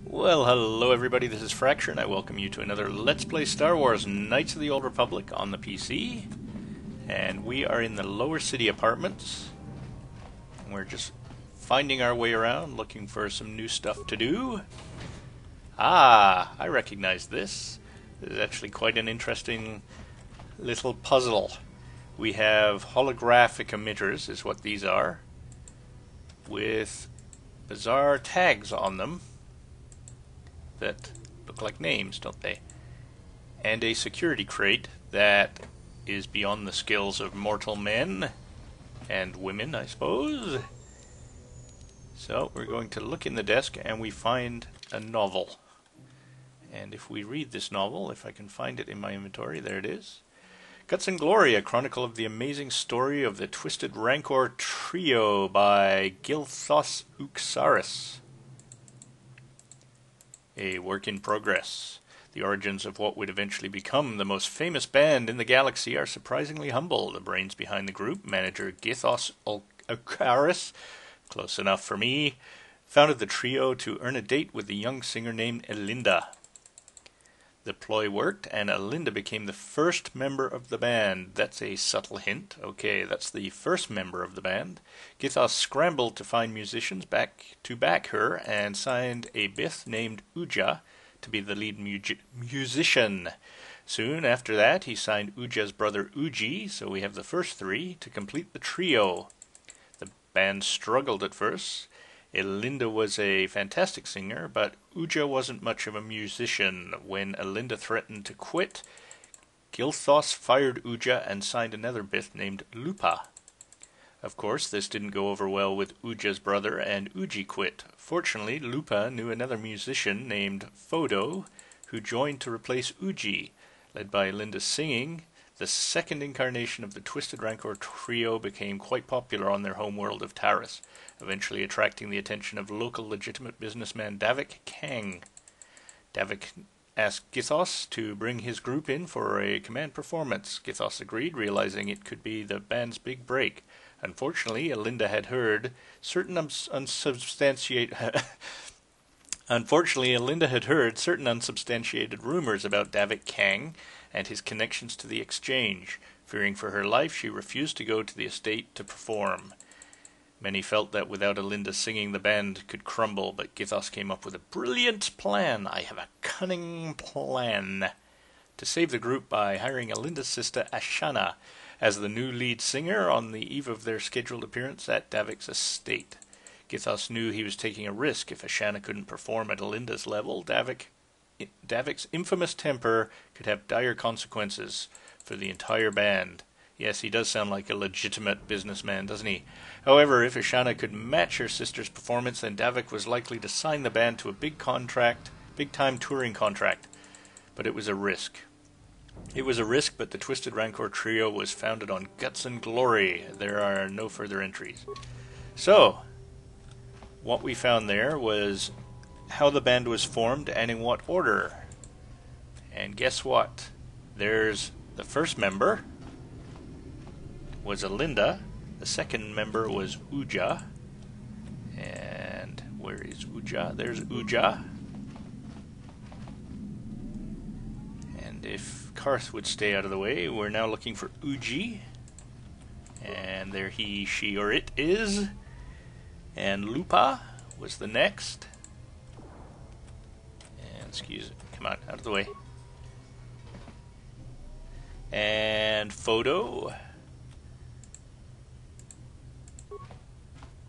Well, hello everybody, this is Fracture, and I welcome you to another Let's Play Star Wars Knights of the Old Republic on the PC. And we are in the Lower City Apartments. And we're just finding our way around, looking for some new stuff to do. Ah, I recognize this. This is actually quite an interesting little puzzle. We have holographic emitters, is what these are, with bizarre tags on them that look like names, don't they? And a security crate that is beyond the skills of mortal men and women, I suppose. So we're going to look in the desk and we find a novel. And if we read this novel, if I can find it in my inventory, there it is. Guts and Glory, a chronicle of the amazing story of the Twisted Rancor Trio by Gilthos Uxaris. A work in progress. The origins of what would eventually become the most famous band in the galaxy are surprisingly humble. The brains behind the group, manager Githos Uxaris, close enough for me, founded the trio to earn a date with a young singer named Elinda. The ploy worked, and Elinda became the first member of the band. That's a subtle hint. Okay, that's the first member of the band. Githos scrambled to find musicians to back her, and signed a Bith named Uja to be the lead musician. Soon after that, he signed Uja's brother Uji, so we have the first three, to complete the trio. The band struggled at first. Elinda was a fantastic singer, but Uja wasn't much of a musician. When Elinda threatened to quit, Gilthos fired Uja and signed another Bith named Lupa. Of course, this didn't go over well with Uja's brother, and Uji quit. Fortunately, Lupa knew another musician named Fodo, who joined to replace Uji. Led by Elinda's singing, the second incarnation of the Twisted Rancor Trio became quite popular on their homeworld of Taris, eventually attracting the attention of local legitimate businessman Davik Kang. Davik asked Githos to bring his group in for a command performance. Githos agreed, realizing it could be the band's big break. Unfortunately, Elinda had heard certain unsubstantiated rumors about Davik Kang and his connections to the exchange. Fearing for her life, she refused to go to the estate to perform. Many felt that without Elinda singing, the band could crumble, but Githos came up with a brilliant plan. I have a cunning plan to save the group by hiring Elinda's sister Ashana as the new lead singer on the eve of their scheduled appearance at Davik's estate. Githos knew he was taking a risk. If Ashana couldn't perform at Elinda's level, Davik's infamous temper could have dire consequences for the entire band. Yes, he does sound like a legitimate businessman, doesn't he? However, if Ashana could match her sister's performance, then Davik was likely to sign the band to a big-time touring contract. But it was a risk. It was a risk, but the Twisted Rancor Trio was founded on Guts and Glory. There are no further entries. So, what we found there was how the band was formed and in what order. And guess what? There's the first member was Elinda, the second member was Uja, and where is Uja? There's Uja. And if Karth would stay out of the way, we're now looking for Uji, and there he, she, or it is, and Lupa was the next, and excuse it, come on, out of the way, and Fodo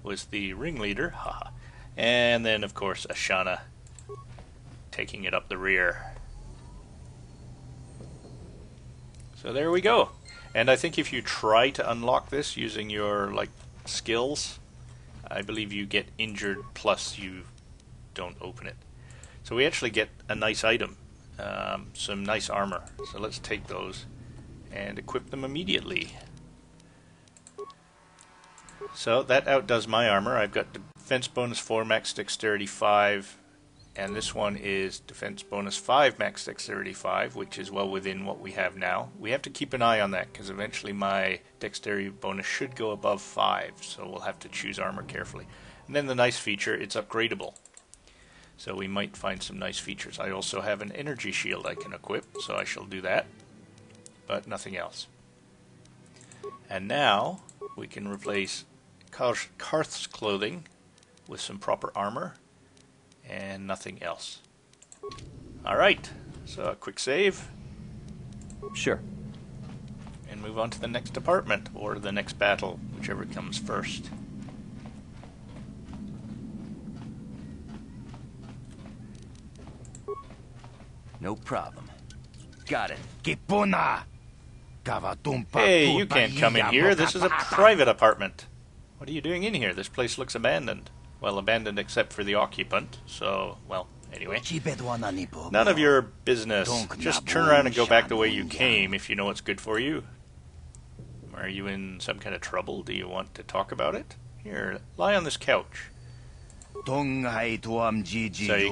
was the ringleader, haha, and then of course Ashana taking it up the rear. So there we go. And I think if you try to unlock this using your skills, I believe you get injured plus you don't open it. So we actually get a nice item, some nice armor. So let's take those and equip them immediately. So that outdoes my armor. I've got defense bonus 4, max dexterity 5, and this one is defense bonus 5, max dexterity 5, which is well within what we have now. We have to keep an eye on that because eventually my dexterity bonus should go above 5, so we'll have to choose armor carefully. And then the nice feature, it's upgradable. So we might find some nice features. I also have an energy shield I can equip, so I shall do that. But nothing else. And now we can replace Karth's clothing with some proper armor and nothing else. Alright, so a quick save. Sure. And move on to the next department, or the next battle, whichever comes first. No problem. Got it. Hey, you can't come in here. This is a private apartment. What are you doing in here? This place looks abandoned. Well, abandoned except for the occupant, so, well, anyway. None of your business. Just turn around and go back the way you came if you know what's good for you. Are you in some kind of trouble? Do you want to talk about it? Here, lie on this couch. So you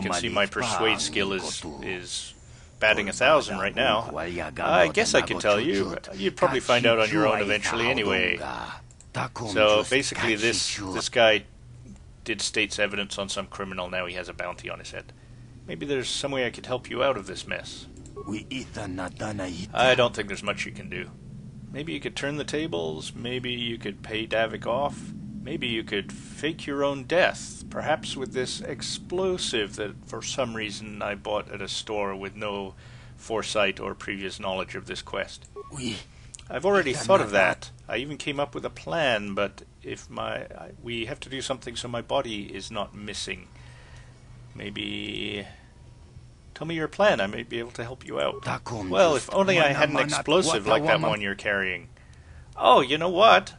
can see my persuade skill is batting 1,000 right now. I guess I could tell you. You'd probably find out on your own eventually anyway. So basically this guy did state's evidence on some criminal. Now he has a bounty on his head. Maybe there's some way I could help you out of this mess. I don't think there's much you can do. Maybe you could turn the tables. Maybe you could pay Davik off. Maybe you could fake your own death, perhaps with this explosive that for some reason I bought at a store with no foresight or previous knowledge of this quest. I've already thought of that. I even came up with a plan, but if we have to do something so my body is not missing. Maybe tell me your plan. I may be able to help you out. Well, if only I had an explosive like that one you're carrying. Oh, you know what?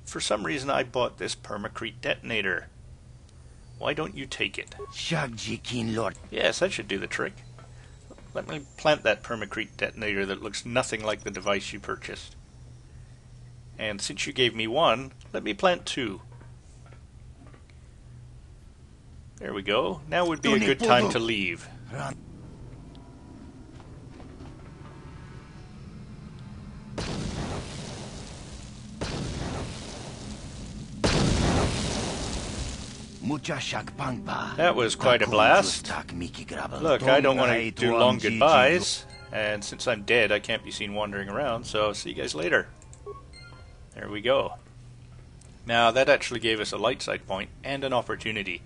For some reason I bought this permacrete detonator. Why don't you take it? Yes, that should do the trick. Let me plant that permacrete detonator that looks nothing like the device you purchased. And since you gave me one, let me plant 2. There we go. Now would be a good time to leave. That was quite a blast. Look, I don't want to do long goodbyes, and since I'm dead, I can't be seen wandering around, so see you guys later. There we go. Now, that actually gave us a light side point and an opportunity.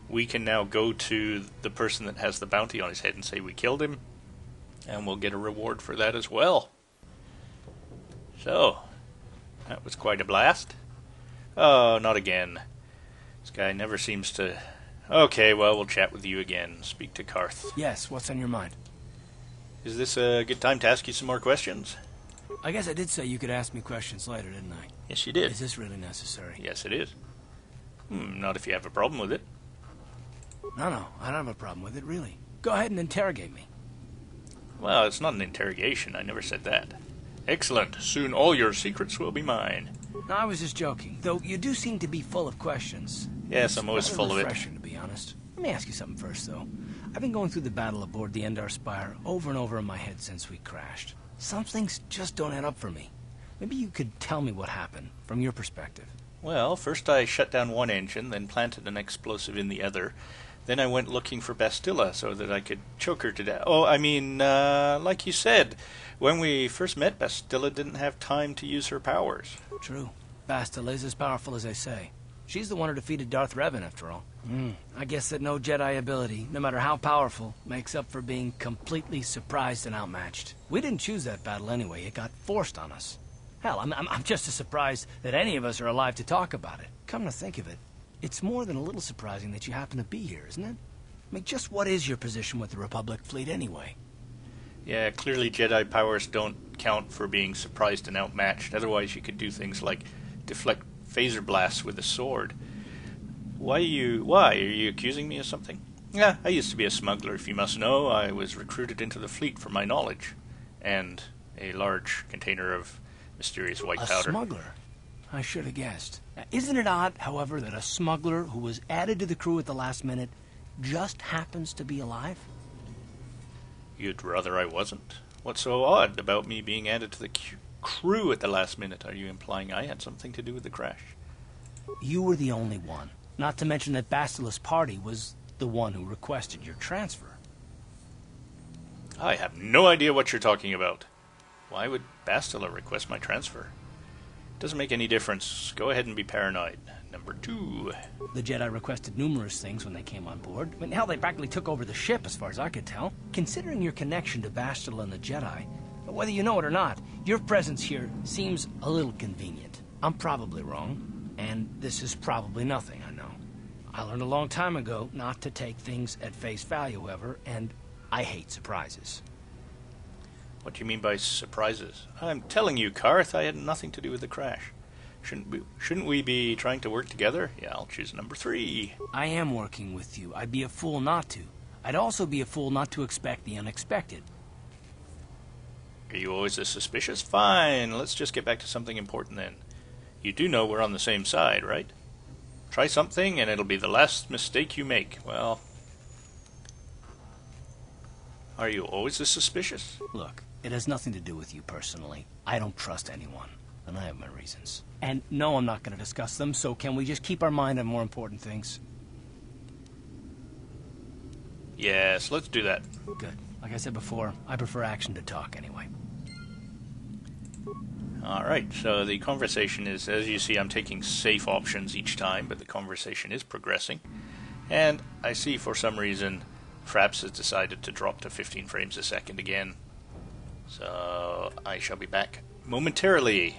We can now go to the person that has the bounty on his head and say we killed him, and we'll get a reward for that as well. So, that was quite a blast. Oh, not again. This guy never seems to... Okay, well, we'll chat with you again. Speak to Karth. Yes, what's on your mind? Is this a good time to ask you some more questions? I guess I did say you could ask me questions later, didn't I? Yes, you did. Is this really necessary? Yes, it is. Not if you have a problem with it. No, I don't have a problem with it, really. Go ahead and interrogate me. Well, it's not an interrogation. I never said that. Excellent. Soon all your secrets will be mine. No, I was just joking. Though you do seem to be full of questions. Yes, I'm always full of it. Refreshing, to be honest. Let me ask you something first, though. I've been going through the battle aboard the Endar Spire over and over in my head since we crashed. Some things just don't add up for me. Maybe you could tell me what happened, from your perspective. Well, first I shut down one engine, then planted an explosive in the other. Then I went looking for Bastilla so that I could choke her to death. Oh, I mean, like you said, when we first met, Bastilla didn't have time to use her powers. True. Bastilla is as powerful as they say. She's the one who defeated Darth Revan, after all. I guess that no Jedi ability, no matter how powerful, makes up for being completely surprised and outmatched. We didn't choose that battle anyway. It got forced on us. Hell, I'm just as surprised that any of us are alive to talk about it. Come to think of it, it's more than a little surprising that you happen to be here, isn't it? I mean, just what is your position with the Republic fleet anyway? Yeah, clearly Jedi powers don't count for being surprised and outmatched. Otherwise you could do things like deflect phaser blasts with a sword. Why? Are you accusing me of something? Yeah, I used to be a smuggler, if you must know. I was recruited into the fleet for my knowledge. And a large container of mysterious white powder. A smuggler? I should have guessed. Now, isn't it odd, however, that a smuggler who was added to the crew at the last minute just happens to be alive? You'd rather I wasn't? What's so odd about me being added to the crew at the last minute? Are you implying I had something to do with the crash? You were the only one. Not to mention that Bastilla's party was the one who requested your transfer. I have no idea what you're talking about. Why would Bastila request my transfer? Doesn't make any difference. Go ahead and be paranoid. Number 2. The Jedi requested numerous things when they came on board. I mean, hell, they practically took over the ship, as far as I could tell. Considering your connection to Bastila and the Jedi, whether you know it or not, your presence here seems a little convenient. I'm probably wrong, and this is probably nothing, I know. I learned a long time ago not to take things at face value, however, and I hate surprises. What do you mean by surprises? I'm telling you, Karth, I had nothing to do with the crash. Shouldn't we be trying to work together? Yeah, I'll choose number 3. I am working with you. I'd be a fool not to. I'd also be a fool not to expect the unexpected. Are you always this suspicious? Fine, let's just get back to something important then. You do know we're on the same side, right? Try something and it'll be the last mistake you make. Well, are you always this suspicious? Look, it has nothing to do with you personally. I don't trust anyone, and I have my reasons. And no, I'm not going to discuss them, so can we just keep our mind on more important things? Yes, let's do that. Good. Like I said before, I prefer action to talk anyway. Alright, so the conversation is, as you see, I'm taking safe options each time, but the conversation is progressing. And I see for some reason Fraps has decided to drop to 15 frames a second again. So I shall be back momentarily.